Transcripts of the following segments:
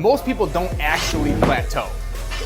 Most people don't actually plateau.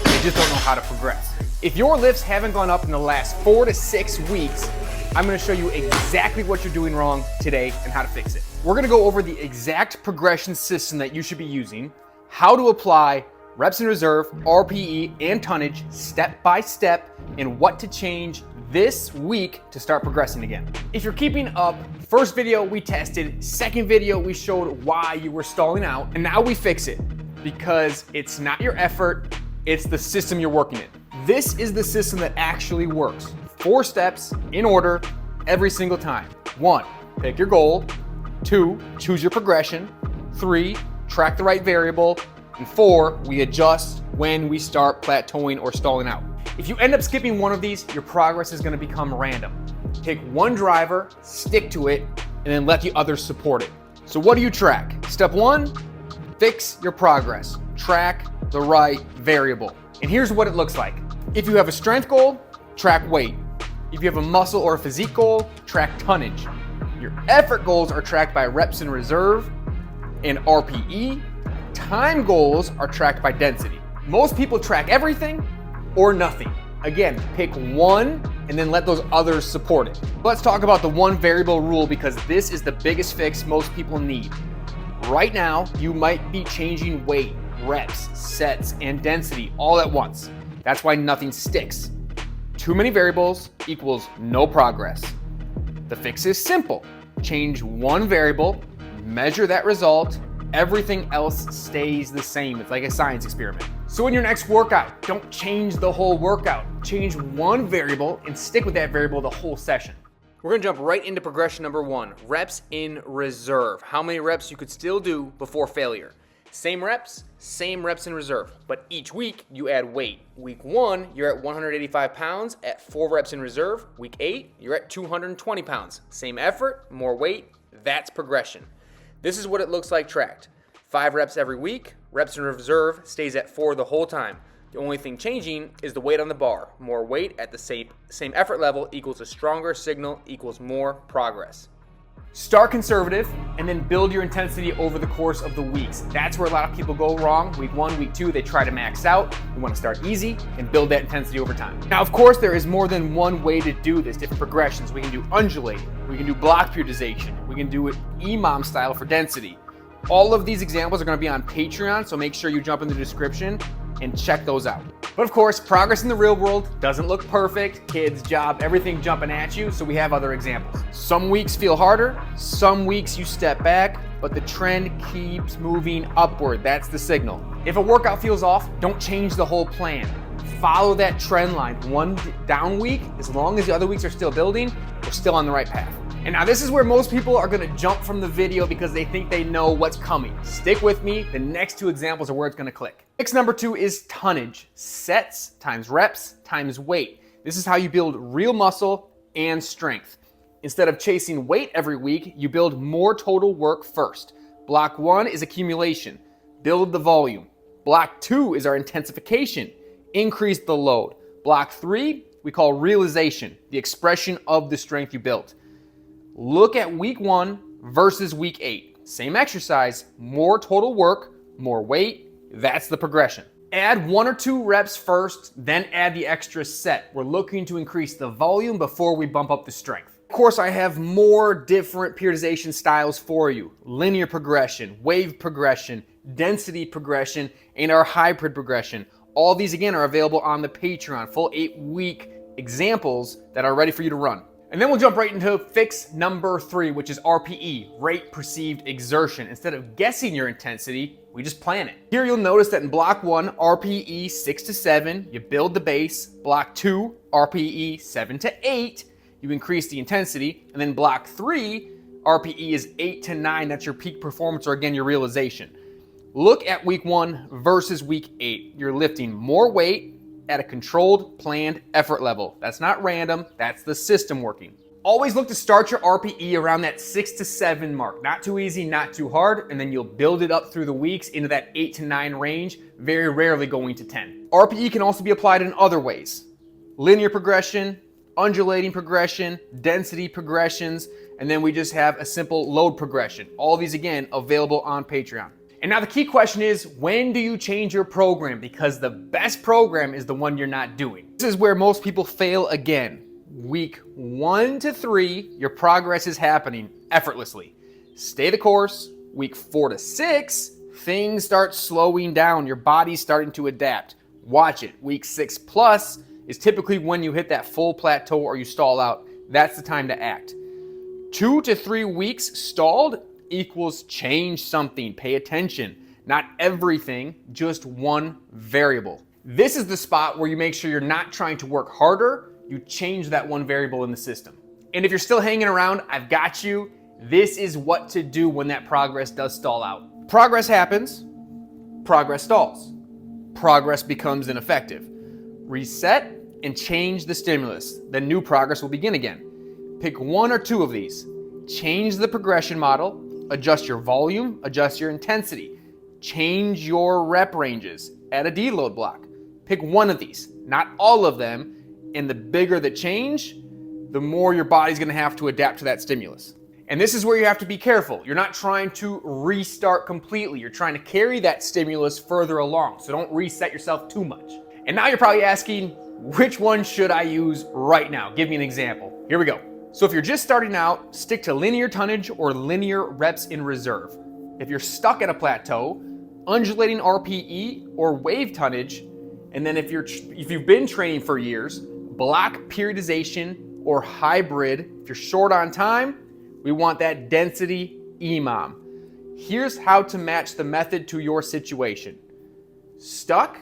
They just don't know how to progress. If your lifts haven't gone up in the last 4 to 6 weeks, I'm gonna show you exactly what you're doing wrong today and how to fix it. We're gonna go over the exact progression system that you should be using, how to apply reps in reserve, RPE, and tonnage step by step, and what to change this week to start progressing again. If you're keeping up, first video we tested, second video we showed why you were stalling out, and now we fix it because it's not your effort, it's the system you're working in. This is the system that actually works. 4 steps in order every single time. 1, pick your goal. 2, choose your progression. 3, track the right variable. And 4, we adjust when we start plateauing or stalling out. If you end up skipping one of these, your progress is gonna become random. Pick one driver, stick to it, and then let the others support it. So what do you track? Step 1, fix your progress. Track the right variable. And here's what it looks like. If you have a strength goal, track weight. If you have a muscle or a physique goal, track tonnage. Your effort goals are tracked by reps in reserve and RPE. Time goals are tracked by density. Most people track everything or nothing. Again, pick one and then let those others support it. Let's talk about the one variable rule because this is the biggest fix most people need. Right now, you might be changing weight, reps, sets, and density all at once. That's why nothing sticks. Too many variables equals no progress. The fix is simple. Change one variable, measure that result, everything else stays the same. It's like a science experiment. So in your next workout, don't change the whole workout. Change one variable and stick with that variable the whole session. We're gonna jump right into progression number 1, reps in reserve. How many reps you could still do before failure. Same reps in reserve, but each week you add weight. Week 1, you're at 185 pounds at 4 reps in reserve. Week 8, you're at 220 pounds. Same effort, more weight, that's progression. This is what it looks like tracked. 5 reps every week, reps in reserve stays at 4 the whole time. The only thing changing is the weight on the bar. More weight at the same effort level equals a stronger signal equals more progress. Start conservative and then build your intensity over the course of the weeks. That's where a lot of people go wrong. Week 1, week 2, they try to max out. You want to start easy and build that intensity over time. Now, of course, there is more than one way to do this, different progressions. We can do undulating, we can do block periodization, we can do it EMOM style for density. All of these examples are going to be on Patreon, so make sure you jump in the description and check those out. But of course, progress in the real world doesn't look perfect. Kids, job, everything jumping at you, so we have other examples. Some weeks feel harder, some weeks you step back, but the trend keeps moving upward. That's the signal. If a workout feels off, don't change the whole plan. Follow that trend line. One down week, as long as the other weeks are still building, we're still on the right path. And now this is where most people are gonna jump from the video because they think they know what's coming. Stick with me, the next 2 examples are where it's gonna click. Fix number 2 is tonnage. Sets times reps times weight. This is how you build real muscle and strength. Instead of chasing weight every week, you build more total work first. Block 1 is accumulation, build the volume. Block 2 is our intensification, increase the load. Block 3, we call realization, the expression of the strength you built. Look at week 1 versus week 8. Same exercise, more total work, more weight, that's the progression. Add 1 or 2 reps first, then add the extra set. We're looking to increase the volume before we bump up the strength. Of course, I have more different periodization styles for you. Linear progression, wave progression, density progression, and our hybrid progression. All these again are available on the Patreon, full 8-week examples that are ready for you to run. And then we'll jump right into fix number 3, which is RPE, rate perceived exertion. Instead of guessing your intensity, we just plan it. Here you'll notice that in block 1, RPE 6 to 7, you build the base. Block 2, RPE 7 to 8, you increase the intensity. And then block 3, RPE is 8 to 9, that's your peak performance or again, your realization. Look at week 1 versus week 8. You're lifting more weight at a controlled, planned effort level. That's not random, that's the system working. Always look to start your RPE around that 6 to 7 mark. Not too easy, not too hard, and then you'll build it up through the weeks into that 8 to 9 range, very rarely going to 10. RPE can also be applied in other ways. Linear progression, undulating progression, density progressions, and then we just have a simple load progression. All these again available on Patreon. And now the key question is, when do you change your program? Because the best program is the one you're not doing. This is where most people fail again. Week 1 to 3, your progress is happening effortlessly. Stay the course. Week 4 to 6, things start slowing down. Your body's starting to adapt. Watch it. Week 6 plus is typically when you hit that full plateau or you stall out. That's the time to act. 2 to 3 weeks stalled equals change something. Pay attention. Not everything, just one variable. This is the spot where you make sure you're not trying to work harder. You change that one variable in the system. And if you're still hanging around, I've got you. This is what to do when that progress does stall out. Progress happens, progress stalls. Progress becomes ineffective. Reset and change the stimulus. Then new progress will begin again. Pick 1 or 2 of these. Change the progression model, adjust your volume, adjust your intensity, change your rep ranges, add a deload block. Pick 1 of these, not all of them, and the bigger the change, the more your body's gonna have to adapt to that stimulus. And this is where you have to be careful. You're not trying to restart completely. You're trying to carry that stimulus further along, so don't reset yourself too much. And now you're probably asking, which one should I use right now? Give me an example. Here we go. So if you're just starting out, stick to linear tonnage or linear reps in reserve. If you're stuck at a plateau, undulating RPE or wave tonnage. And then if you've been training for years, block periodization or hybrid. If you're short on time, we want that density EMOM. Here's how to match the method to your situation. Stuck,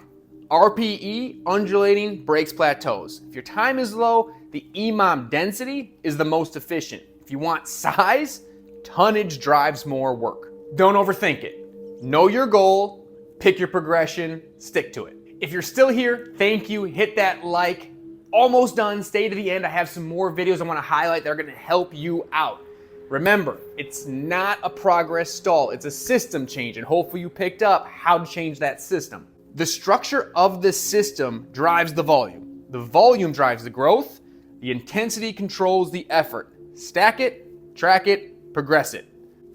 RPE, undulating, breaks plateaus. If your time is low, the EMOM density is the most efficient. If you want size, tonnage drives more work. Don't overthink it. Know your goal, pick your progression, stick to it. If you're still here, thank you. Hit that like. Almost done. Stay to the end. I have some more videos I want to highlight that are going to help you out. Remember, it's not a progress stall. It's a system change, and hopefully you picked up how to change that system. The structure of the system drives the volume. The volume drives the growth. The intensity controls the effort. Stack it, track it, progress it.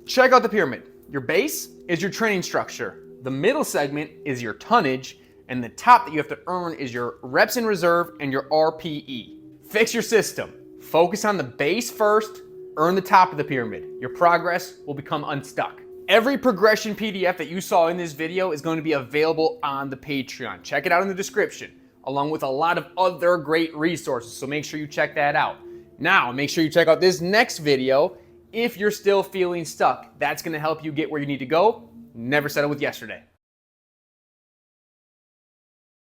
Check out the pyramid. Your base is your training structure. The middle segment is your tonnage, and the top that you have to earn is your reps in reserve and your RPE. Fix your system. Focus on the base first, earn the top of the pyramid. Your progress will become unstuck. Every progression PDF that you saw in this video is going to be available on the Patreon. Check it out in the description, along with a lot of other great resources, so make sure you check that out. Now, make sure you check out this next video if you're still feeling stuck. That's gonna help you get where you need to go. Never settle with yesterday.